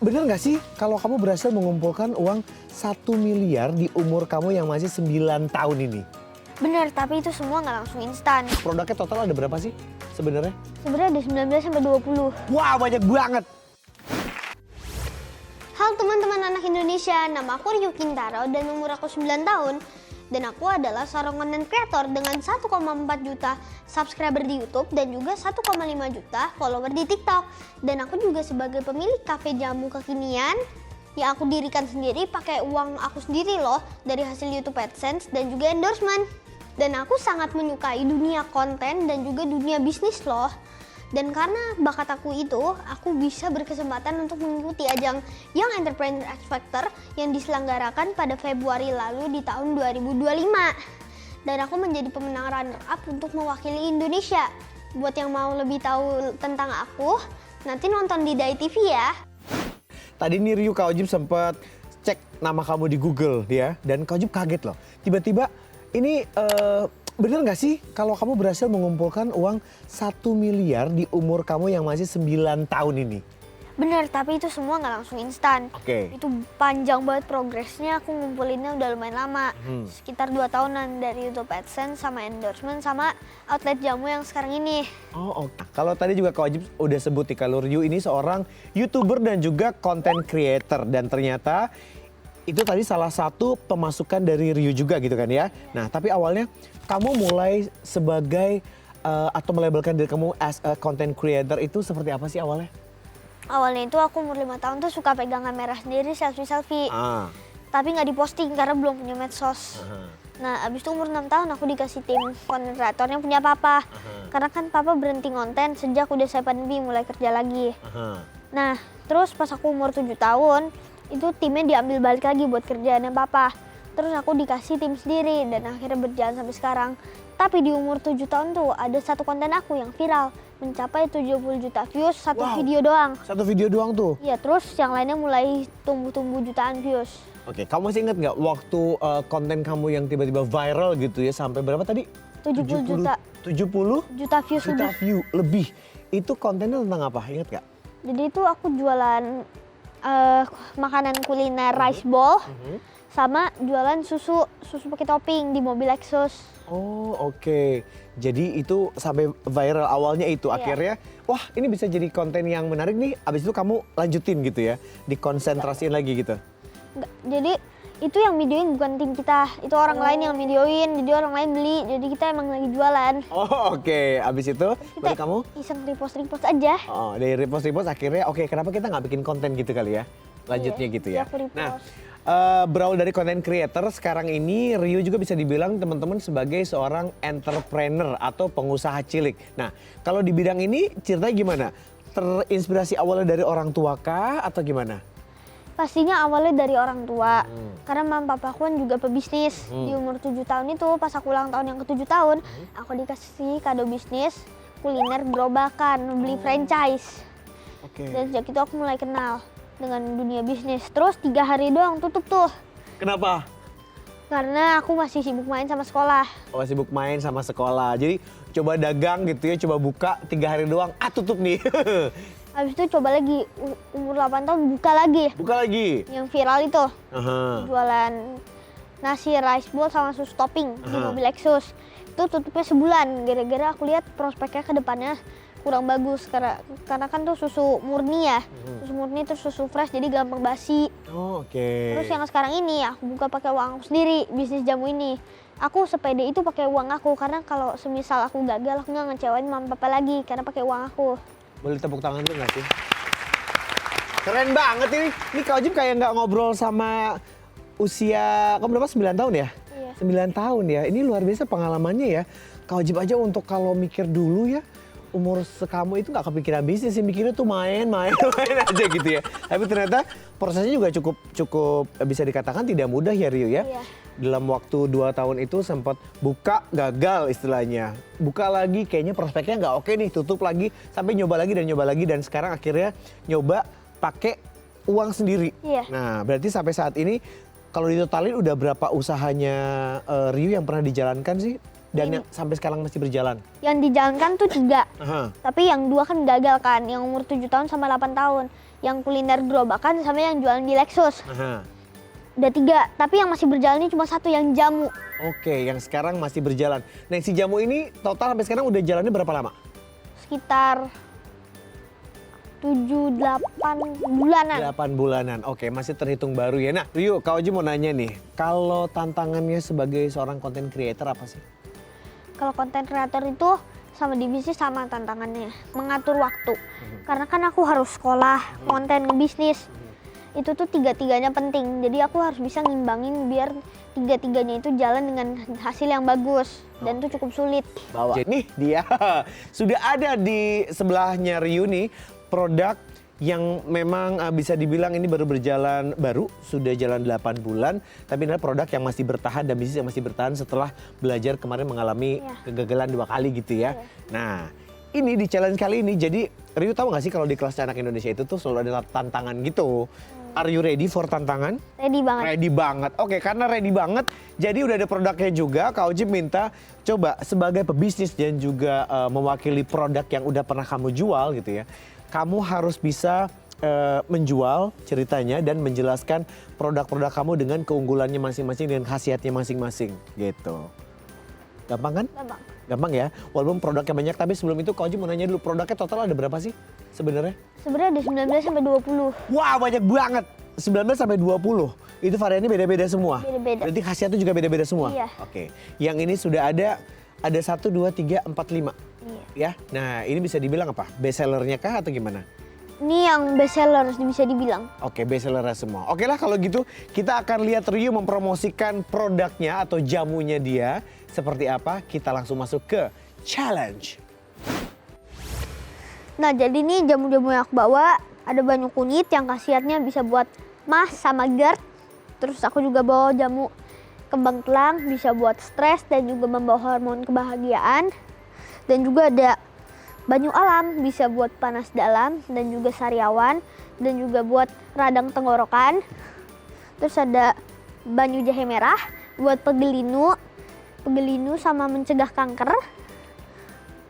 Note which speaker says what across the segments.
Speaker 1: Bener nggak sih kalau kamu berhasil mengumpulkan uang 1 miliar di umur kamu yang masih 9 tahun ini?
Speaker 2: Bener, tapi itu semua nggak langsung instan.
Speaker 1: Produknya total ada berapa sih sebenarnya?
Speaker 2: Sebenarnya ada 19 sampai 20.
Speaker 1: Wah, banyak banget.
Speaker 2: Halo teman-teman anak Indonesia, nama aku Ryu Kintaro dan umur aku 9 tahun. Dan aku adalah seorang content creator dengan 1,4 juta subscriber di YouTube dan juga 1,5 juta follower di TikTok. Dan aku juga sebagai pemilik kafe jamu kekinian yang aku dirikan sendiri pakai uang aku sendiri loh dari hasil YouTube AdSense dan juga endorsement. Dan aku sangat menyukai dunia konten dan juga dunia bisnis loh. Dan karena bakat aku itu, aku bisa berkesempatan untuk mengikuti ajang Young Entrepreneur X Factor yang diselenggarakan pada Februari lalu di tahun 2025. Dan aku menjadi pemenang runner-up untuk mewakili Indonesia. Buat yang mau lebih tahu tentang aku, nanti nonton di Dai TV ya.
Speaker 1: Tadi nih Ryu, Kak Ojib sempat cek nama kamu di Google ya, dan Kak Ojib kaget loh. Tiba-tiba ini bener nggak sih kalau kamu berhasil mengumpulkan uang 1 miliar di umur kamu yang masih 9 tahun ini?
Speaker 2: Bener, tapi itu semua nggak langsung instan.
Speaker 1: Oke.
Speaker 2: Itu panjang banget progresnya, aku ngumpulinnya udah lumayan lama. Sekitar 2 tahunan dari YouTube AdSense sama endorsement sama outlet jamu yang sekarang ini.
Speaker 1: Oh oke. Kalau tadi juga Kak Ojib udah sebut nih kalau Ryu ini seorang YouTuber dan juga content creator. Dan ternyata itu tadi salah satu pemasukan dari Ryu juga gitu kan ya. Nah tapi awalnya kamu mulai sebagai atau melabelkan diri kamu as a content creator itu seperti apa sih awalnya?
Speaker 2: Awalnya itu aku umur 5 tahun tuh suka pegang kamera sendiri selfie-selfie. Tapi nggak diposting karena belum punya medsos. Nah abis itu umur 6 tahun aku dikasih tim content creator yang punya papa. Karena kan papa berhenti konten sejak udah 7B mulai kerja lagi. Nah terus pas aku umur 7 tahun itu timnya diambil balik lagi buat kerjaannya papa. Terus aku dikasih tim sendiri dan akhirnya berjalan sampai sekarang. Tapi di umur 7 tahun tuh ada satu konten aku yang viral. Mencapai 70 juta views satu video doang.
Speaker 1: Satu video doang tuh?
Speaker 2: Iya, terus yang lainnya mulai tumbuh-tumbuh jutaan views.
Speaker 1: Oke, kamu masih ingat nggak waktu konten kamu yang tiba-tiba viral gitu ya sampai berapa tadi?
Speaker 2: 70 juta.
Speaker 1: 70
Speaker 2: Juta views
Speaker 1: juta
Speaker 2: lebih.
Speaker 1: view lebih. Itu kontennya tentang apa? Ingat nggak?
Speaker 2: Jadi itu aku jualan makanan kuliner rice bowl. Sama jualan susu pakai topping di mobil Lexus.
Speaker 1: Oh oke, jadi itu sampai viral awalnya itu akhirnya, wah ini bisa jadi konten yang menarik nih, abis itu kamu lanjutin gitu ya, dikonsentrasiin lagi gitu?
Speaker 2: Enggak, jadi itu yang videoin bukan tim kita, itu orang lain yang videoin, jadi orang lain beli, jadi kita emang lagi jualan.
Speaker 1: Oh oke, abis itu baru kamu?
Speaker 2: Iseng repost aja.
Speaker 1: Oh dari repost akhirnya oke kenapa kita nggak bikin konten gitu kali ya, lanjutnya gitu ya?
Speaker 2: Aku repost.
Speaker 1: Nah. Berawal dari content creator, sekarang ini Ryu juga bisa dibilang teman-teman sebagai seorang entrepreneur atau pengusaha cilik. Nah, kalau di bidang ini ceritanya gimana? Terinspirasi awalnya dari orang tua kah atau gimana?
Speaker 2: Pastinya awalnya dari orang tua, karena mama papaku kan juga pebisnis. Di umur 7 tahun itu, pas aku ulang tahun yang ke-7 tahun, aku dikasih kado bisnis, kuliner gerobakan, beli franchise. Dan sejak itu aku mulai kenal dengan dunia bisnis. Terus 3 hari doang tutup tuh.
Speaker 1: Kenapa?
Speaker 2: Karena aku masih sibuk main sama sekolah.
Speaker 1: Oh sibuk main sama sekolah. Jadi coba dagang gitu ya, coba buka 3 hari doang, tutup nih.
Speaker 2: Habis itu coba lagi, umur 8 tahun buka lagi.
Speaker 1: Buka lagi?
Speaker 2: Yang viral itu.
Speaker 1: Jualan
Speaker 2: nasi rice bowl sama susu topping di mobil Lexus. Itu tutupnya sebulan, gara-gara aku lihat prospeknya ke depannya kurang bagus karena kan tuh susu murni ya. Susu murni terus susu fresh jadi gampang basi. Terus yang sekarang ini aku buka pakai uang aku sendiri, bisnis jamu ini. Aku sepede itu pakai uang aku karena kalau semisal aku gagal aku nggak ngecewain mama papa lagi karena pakai uang aku.
Speaker 1: Boleh tepuk tangan tuh nggak sih? Keren banget ini. Ini Kak Ojib kayak nggak ngobrol sama usia, kamu berapa? 9 tahun ya?
Speaker 2: Iya.
Speaker 1: 9 tahun ya, ini luar biasa pengalamannya ya. Kak Ojib aja untuk kalau mikir dulu ya, umur sekamu itu nggak kepikiran bisnis sih, mikirnya tuh main aja gitu ya. Tapi ternyata prosesnya juga cukup bisa dikatakan tidak mudah ya Ryu ya.
Speaker 2: Iya.
Speaker 1: Dalam waktu 2 tahun itu sempat buka gagal istilahnya. Buka lagi kayaknya prospeknya nggak oke nih, tutup lagi sampai nyoba lagi dan sekarang akhirnya nyoba pakai uang sendiri.
Speaker 2: Iya.
Speaker 1: Nah berarti sampai saat ini kalau ditotalin udah berapa usahanya Ryu yang pernah dijalankan sih? dan yang sampai sekarang masih berjalan?
Speaker 2: Yang dijalankan tuh 3.
Speaker 1: Aha.
Speaker 2: Tapi yang 2 kan gagal kan, yang umur 7 tahun sama 8 tahun. Yang kuliner gerobakan sama yang jualan di Lexus.
Speaker 1: Aha.
Speaker 2: Udah 3, tapi yang masih berjalan ini cuma 1 yang jamu.
Speaker 1: Oke, yang sekarang masih berjalan. Nah, si jamu ini total sampai sekarang udah jalannya berapa lama?
Speaker 2: Sekitar 7-8 bulanan.
Speaker 1: 8 bulanan. Oke, masih terhitung baru ya. Nah, Ryu, Kak Oji mau nanya nih. Kalau tantangannya sebagai seorang content creator apa sih?
Speaker 2: Kalau konten kreator itu sama di bisnis sama tantangannya, mengatur waktu. Karena kan aku harus sekolah, konten, ngebisnis. Itu tuh 3-tiganya penting. Jadi aku harus bisa ngimbangin biar 3-tiganya itu jalan dengan hasil yang bagus. Dan itu cukup sulit.
Speaker 1: Bawa. Nih dia, sudah ada di sebelahnya Ryu nih produk yang memang bisa dibilang ini baru berjalan sudah jalan 8 bulan, tapi ini adalah produk yang masih bertahan dan bisnis yang masih bertahan setelah belajar kemarin mengalami kegagalan 2 kali gitu ya. Nah, ini di challenge kali ini, jadi Ryu tahu nggak sih kalau di kelas Anak Indonesia itu tuh selalu ada tantangan gitu. Are you ready for tantangan?
Speaker 2: Ready banget.
Speaker 1: Ready banget. Oke, karena ready banget, jadi udah ada produknya juga. Kak Oji minta coba sebagai pebisnis dan juga mewakili produk yang udah pernah kamu jual gitu ya. Kamu harus bisa menjual ceritanya dan menjelaskan produk-produk kamu dengan keunggulannya masing-masing dan khasiatnya masing-masing gitu. Gampang kan?
Speaker 2: Gampang.
Speaker 1: Gampang ya, walaupun produknya banyak, tapi sebelum itu Kak Oji mau nanya dulu, produknya total ada berapa sih sebenarnya?
Speaker 2: Sebenarnya ada 19 sampai 20.
Speaker 1: Wah, banyak banget. 19 sampai 20. Itu variannya beda-beda semua.
Speaker 2: Beda-beda.
Speaker 1: Berarti khasiatnya juga beda-beda semua.
Speaker 2: Iya.
Speaker 1: Oke. Yang ini sudah ada 1, 2, 3, 4, 5.
Speaker 2: Iya.
Speaker 1: Ya. Nah, ini bisa dibilang apa? Best sellernya kah atau gimana?
Speaker 2: Ini yang best seller bisa dibilang.
Speaker 1: Oke, best sellernya semua. Oke lah kalau gitu kita akan lihat Ryu mempromosikan produknya atau jamunya dia seperti apa. Kita langsung masuk ke challenge.
Speaker 2: Nah, jadi ini jamu-jamu yang aku bawa ada banyak kunyit yang khasiatnya bisa buat mas sama GERD. Terus aku juga bawa jamu kembang telang bisa buat stres dan juga membawa hormon kebahagiaan. Dan juga ada banyu alam bisa buat panas dalam dan juga sariawan dan juga buat radang tenggorokan. Terus ada banyu jahe merah buat pegelinu sama mencegah kanker.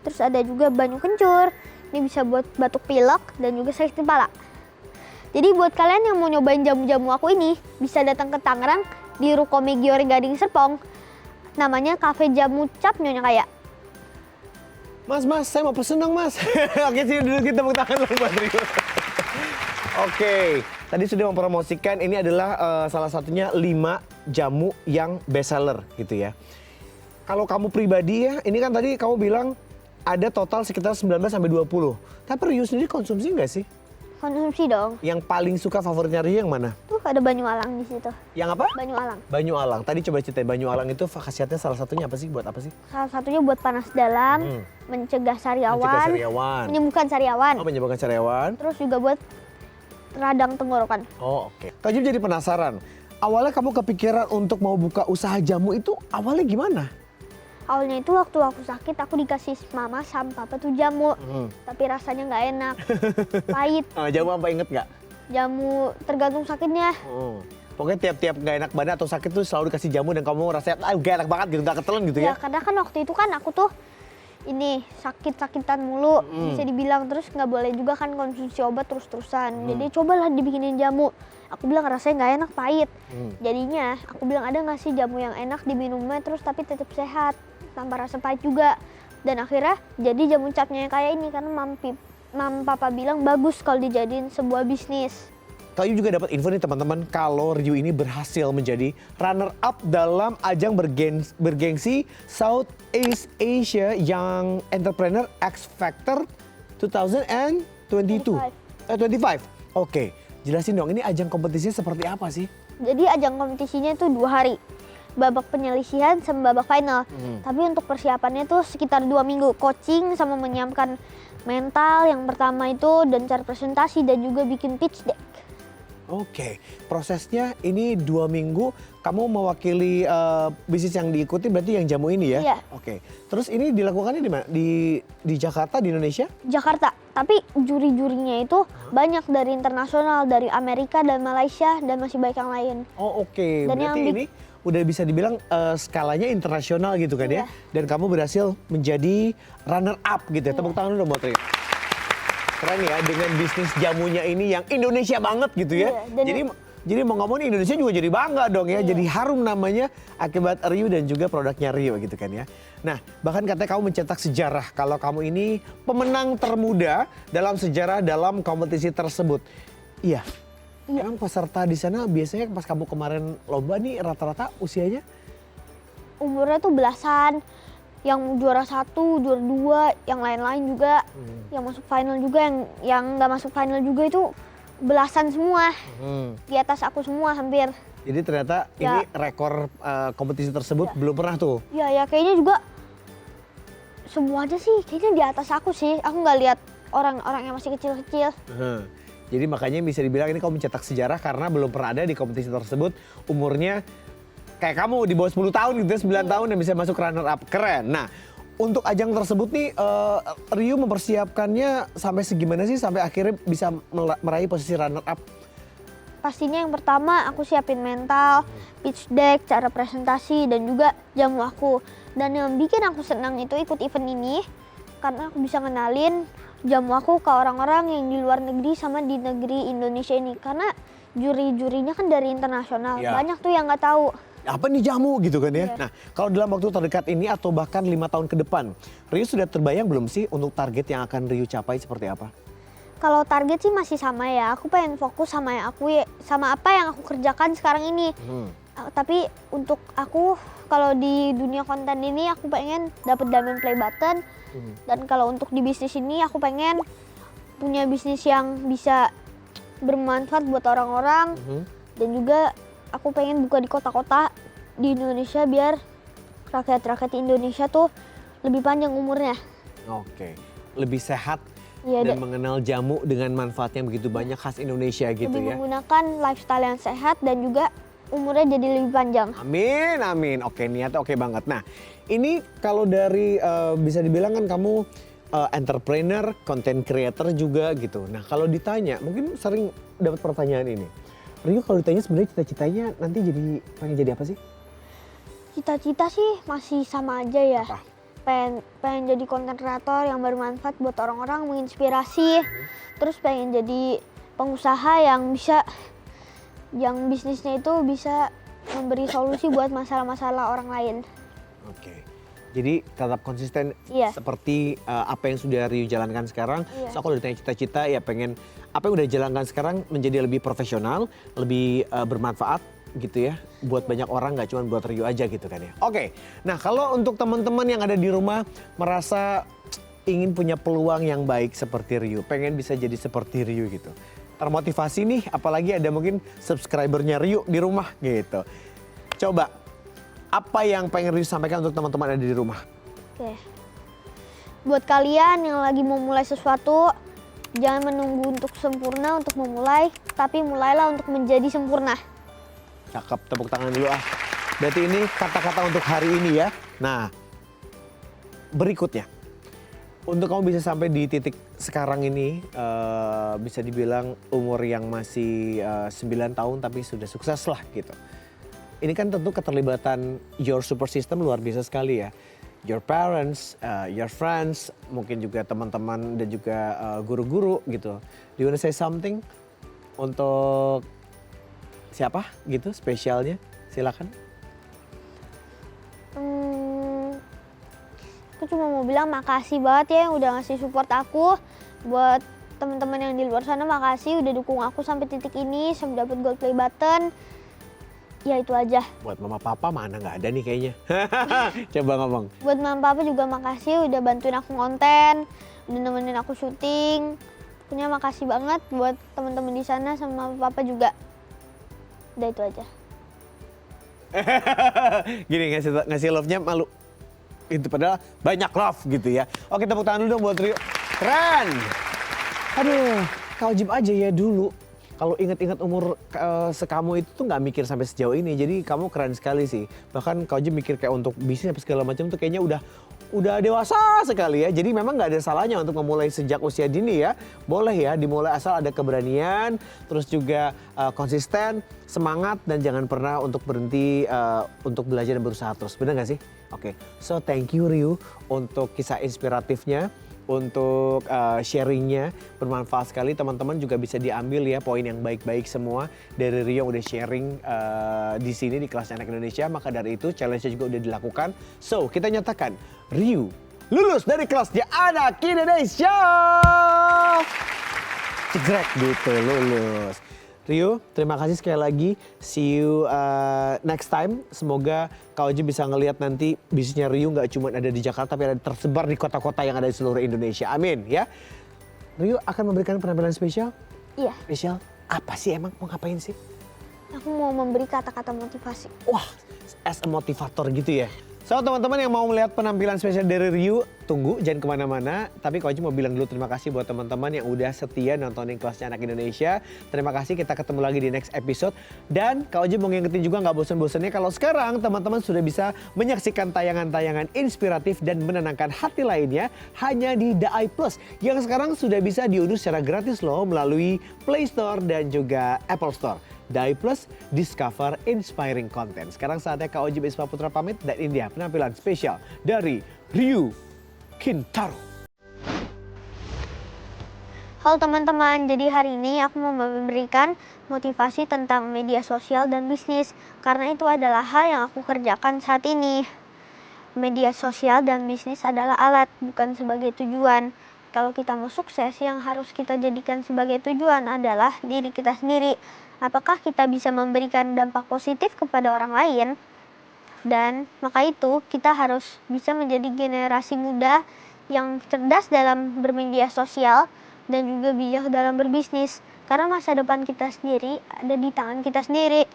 Speaker 2: Terus ada juga banyu kencur, ini bisa buat batuk pilek dan juga sakit kepala. Jadi buat kalian yang mau nyobain jamu-jamu aku ini bisa datang ke Tangerang di Ruko Megiori Gading Serpong. Namanya Cafe Jamu Cap Nyonya Kaya.
Speaker 1: Mas, saya mau pesen dong, Mas. Oke, sini dulu kita tepuk tangan dulu buat Ryu. Oke, tadi sudah mempromosikan ini adalah salah satunya 5 jamu yang best seller gitu ya. Kalau kamu pribadi ya, ini kan tadi kamu bilang ada total sekitar 19 sampai 20. Tapi Ryu sendiri konsumsi nggak sih?
Speaker 2: Konsumsi dong.
Speaker 1: Yang paling suka favoritnya Ryu yang mana?
Speaker 2: Tuh ada banyu alang di situ.
Speaker 1: Yang apa?
Speaker 2: Banyu alang.
Speaker 1: Banyu alang. Tadi coba ceritain banyu alang itu khasiatnya salah satunya apa sih? Buat apa sih?
Speaker 2: Salah satunya buat panas dalam, mencegah sariawan,
Speaker 1: Mencegah sariawan.
Speaker 2: menyembuhkan sariawan.
Speaker 1: Oh, menyebabkan sariawan.
Speaker 2: Terus juga buat radang tenggorokan.
Speaker 1: Oh, oke. Kak Jim jadi penasaran. Awalnya kamu kepikiran untuk mau buka usaha jamu itu awalnya gimana?
Speaker 2: Awalnya itu waktu aku sakit aku dikasih mama sama papa tuh jamu. Tapi rasanya nggak enak, pahit.
Speaker 1: Jamu apa inget nggak?
Speaker 2: Jamu tergantung sakitnya.
Speaker 1: Pokoknya tiap-tiap nggak enak badan atau sakit tuh selalu dikasih jamu dan kamu rasanya gak enak banget gitu, gak ketelan gitu ya?
Speaker 2: Ya karena kan waktu itu kan aku tuh ini sakit-sakitan mulu bisa dibilang, terus nggak boleh juga kan konsumsi obat terus-terusan. Jadi cobalah dibikinin jamu. Aku bilang rasanya nggak enak, pahit. Jadinya aku bilang ada nggak sih jamu yang enak diminumnya terus tapi tetap sehat tanpa rasa pahit juga. Dan akhirnya jadi jamu capnya kayak ini karena mam papa bilang bagus kalau dijadiin sebuah bisnis.
Speaker 1: Kayu juga dapat info nih teman-teman kalau Ryu ini berhasil menjadi runner up dalam ajang bergengsi Southeast Asia Young Entrepreneur X Factor 2022. 25. Oke, jelasin dong ini ajang kompetisinya seperti apa sih?
Speaker 2: Jadi ajang kompetisinya itu 2 hari. Babak penyelisihan sama babak final. Tapi untuk persiapannya tuh sekitar 2 minggu. Coaching sama menyiapkan mental yang pertama itu dan cara presentasi dan juga bikin pitch deck.
Speaker 1: Oke, prosesnya ini 2 minggu kamu mewakili bisnis yang diikuti berarti yang jamu ini ya?
Speaker 2: Iya.
Speaker 1: Oke, terus ini dilakukannya di mana? Di Jakarta, di Indonesia?
Speaker 2: Jakarta, tapi juri-jurinya itu banyak dari internasional, dari Amerika dan Malaysia dan masih banyak yang lain.
Speaker 1: Oh oke,
Speaker 2: Dan
Speaker 1: berarti
Speaker 2: yang
Speaker 1: ini udah bisa dibilang skalanya internasional gitu kan ya.
Speaker 2: Iya.
Speaker 1: Dan kamu berhasil menjadi runner up gitu ya. Tepuk tangan dulu dong buat Rio. Keren ya dengan bisnis jamunya ini yang Indonesia banget gitu ya.
Speaker 2: Iya, dan-
Speaker 1: Jadi mau ngomong Indonesia juga jadi bangga dong ya. Jadi harum namanya akibat Rio dan juga produknya Rio gitu kan ya. Nah bahkan katanya kamu mencetak sejarah kalau kamu ini pemenang termuda dalam sejarah dalam kompetisi tersebut. Iya. Emang peserta di sana biasanya pas kamu kemarin lomba nih rata-rata usianya?
Speaker 2: Umurnya tuh belasan, yang juara 1, juara 2, yang lain-lain juga, yang masuk final juga, yang nggak masuk final juga itu belasan semua, di atas aku semua hampir.
Speaker 1: Jadi ternyata
Speaker 2: Ya.
Speaker 1: ini rekor kompetisi tersebut belum pernah tuh.
Speaker 2: Ya kayaknya juga semua aja sih, kayaknya di atas aku sih. Aku nggak lihat orang-orang yang masih kecil-kecil.
Speaker 1: Jadi makanya bisa dibilang ini kamu mencetak sejarah karena belum pernah ada di kompetisi tersebut umurnya kayak kamu di bawah 10 tahun gitu, 9 tahun dan bisa masuk runner up. Keren. Nah, untuk ajang tersebut nih Rio mempersiapkannya sampai segimana sih sampai akhirnya bisa meraih posisi runner up?
Speaker 2: Pastinya yang pertama aku siapin mental, pitch deck, cara presentasi, dan juga jamu aku. Dan yang bikin aku senang itu ikut event ini karena aku bisa ngenalin jamu aku ke orang-orang yang di luar negeri sama di negeri Indonesia ini. Karena juri-jurinya kan dari internasional,
Speaker 1: Ya.
Speaker 2: banyak tuh yang nggak tahu.
Speaker 1: Apa nih jamu gitu kan ya?
Speaker 2: Iya.
Speaker 1: Nah, kalau dalam waktu terdekat ini atau bahkan 5 tahun ke depan, Rio sudah terbayang belum sih untuk target yang akan Rio capai seperti apa?
Speaker 2: Kalau target sih masih sama ya, aku pengen fokus sama sama apa yang aku kerjakan sekarang ini. Tapi untuk aku kalau di dunia konten ini aku pengen dapat diamond play button. Dan kalau untuk di bisnis ini aku pengen punya bisnis yang bisa bermanfaat buat orang-orang. Dan juga aku pengen buka di kota-kota di Indonesia biar rakyat-rakyat Indonesia tuh lebih panjang umurnya.
Speaker 1: Oke, lebih sehat
Speaker 2: Iya,
Speaker 1: dan mengenal jamu dengan manfaatnya begitu banyak khas Indonesia gitu
Speaker 2: lebih
Speaker 1: ya.
Speaker 2: menggunakan lifestyle yang sehat dan juga umurnya jadi lebih panjang.
Speaker 1: Amin, amin. Oke, niatnya oke banget. Nah, ini kalau dari bisa dibilang kan kamu entrepreneur, content creator juga gitu. Nah, kalau ditanya, mungkin sering dapat pertanyaan ini. Rio kalau ditanya sebenarnya cita-citanya nanti pengen jadi apa sih?
Speaker 2: Cita-cita sih masih sama aja ya.
Speaker 1: Apa?
Speaker 2: Pengen jadi konten kreator yang bermanfaat buat orang-orang, menginspirasi. Terus pengen jadi pengusaha yang bisnisnya itu bisa memberi solusi buat masalah-masalah orang lain.
Speaker 1: Oke. Jadi tetap konsisten
Speaker 2: Iya.
Speaker 1: seperti apa yang sudah Rio jalankan sekarang.
Speaker 2: Iya.
Speaker 1: So kalau ditanya cita-cita ya pengen apa yang udah jalankan sekarang menjadi lebih profesional, lebih bermanfaat gitu ya buat banyak orang, nggak cuma buat Rio aja gitu kan ya. Oke. Nah, kalau untuk teman-teman yang ada di rumah merasa ingin punya peluang yang baik seperti Rio, pengen bisa jadi seperti Rio gitu. Termotivasi nih apalagi ada mungkin subscribernya Rio di rumah gitu. Coba apa yang pengen Rio sampaikan untuk teman-teman ada di rumah?
Speaker 2: Oke. Buat kalian yang lagi mau mulai sesuatu, jangan menunggu untuk sempurna untuk memulai, tapi mulailah untuk menjadi sempurna.
Speaker 1: Cakep, tepuk tangan dulu ah. Berarti ini kata-kata untuk hari ini ya. Nah, berikutnya. Untuk kamu bisa sampai di titik sekarang ini, bisa dibilang umur yang masih 9 tahun tapi sudah sukses lah gitu. Ini kan tentu keterlibatan your support system luar biasa sekali ya. Your parents, your friends, mungkin juga teman-teman dan juga guru-guru gitu. Do you wanna say something untuk siapa gitu spesialnya? Silakan.
Speaker 2: Aku cuma mau bilang makasih banget ya yang udah ngasih support aku. Buat teman-teman yang di luar sana makasih udah dukung aku sampai titik ini, sampai dapat gold play button. Ya itu aja.
Speaker 1: Buat mama papa mana nggak ada nih kayaknya. Coba ngomong.
Speaker 2: Buat mama papa juga makasih udah bantuin aku konten, udah nemenin aku syuting. Pokoknya makasih banget buat teman-teman di sana sama mama papa juga. Udah itu aja.
Speaker 1: Gini ngasih love-nya malu. Itu padahal banyak love gitu ya. Oke, tepuk tangan dulu dong buat Rio. Keren. Aduh, kau wajib aja ya dulu. Kalau ingat-ingat umur sekamu itu tuh nggak mikir sampai sejauh ini. Jadi kamu keren sekali sih. Bahkan kau aja mikir kayak untuk bisnis apa segala macam tuh kayaknya udah udah dewasa sekali ya. Jadi memang nggak ada salahnya untuk memulai sejak usia dini ya. Boleh ya dimulai asal ada keberanian, terus juga konsisten, semangat dan jangan pernah untuk berhenti untuk belajar dan berusaha terus. Benar nggak sih? Oke, so thank you Ryu untuk kisah inspiratifnya, untuk sharingnya, bermanfaat sekali. Teman-teman juga bisa diambil ya poin yang baik-baik semua dari Rio yang udah sharing di sini di kelas Anak Indonesia. Maka dari itu challenge-nya juga udah dilakukan. So kita nyatakan Rio lulus dari kelasnya Anak Indonesia. Cegrek gitu, lulus. Rio, terima kasih sekali lagi. See you next time. Semoga Kak Oji bisa ngelihat nanti bisnisnya Rio nggak cuma ada di Jakarta, tapi ada tersebar di kota-kota yang ada di seluruh Indonesia. Amin ya. Rio akan memberikan penampilan spesial?
Speaker 2: Iya.
Speaker 1: Spesial? Apa sih emang? Mau ngapain sih?
Speaker 2: Aku mau memberi kata-kata motivasi.
Speaker 1: Wah, as a motivator gitu ya. So teman-teman yang mau melihat penampilan spesial dari Rio, tunggu jangan kemana-mana. Tapi Kak Oji mau bilang dulu terima kasih buat teman-teman yang udah setia nontonin kelasnya Anak Indonesia. Terima kasih, kita ketemu lagi di next episode. Dan Kak Oji mau ngingetin juga nggak bosan-bosannya kalau sekarang teman-teman sudah bisa menyaksikan tayangan-tayangan inspiratif dan menenangkan hati lainnya hanya di The Eye Plus. Yang sekarang sudah bisa diunduh secara gratis loh melalui Play Store dan juga Apple Store. The Eye Plus, discover inspiring content. Sekarang saatnya Kak Oji Bisma Putra pamit dan ini dia penampilan spesial dari Ryu Kintaro.
Speaker 2: Halo teman-teman, jadi hari ini aku mau memberikan motivasi tentang media sosial dan bisnis. Karena itu adalah hal yang aku kerjakan saat ini. Media sosial dan bisnis adalah alat, bukan sebagai tujuan. Kalau kita mau sukses, yang harus kita jadikan sebagai tujuan adalah diri kita sendiri. Apakah kita bisa memberikan dampak positif kepada orang lain? Dan maka itu kita harus bisa menjadi generasi muda yang cerdas dalam bermedia sosial dan juga bijak dalam berbisnis. Karena masa depan kita sendiri ada di tangan kita sendiri.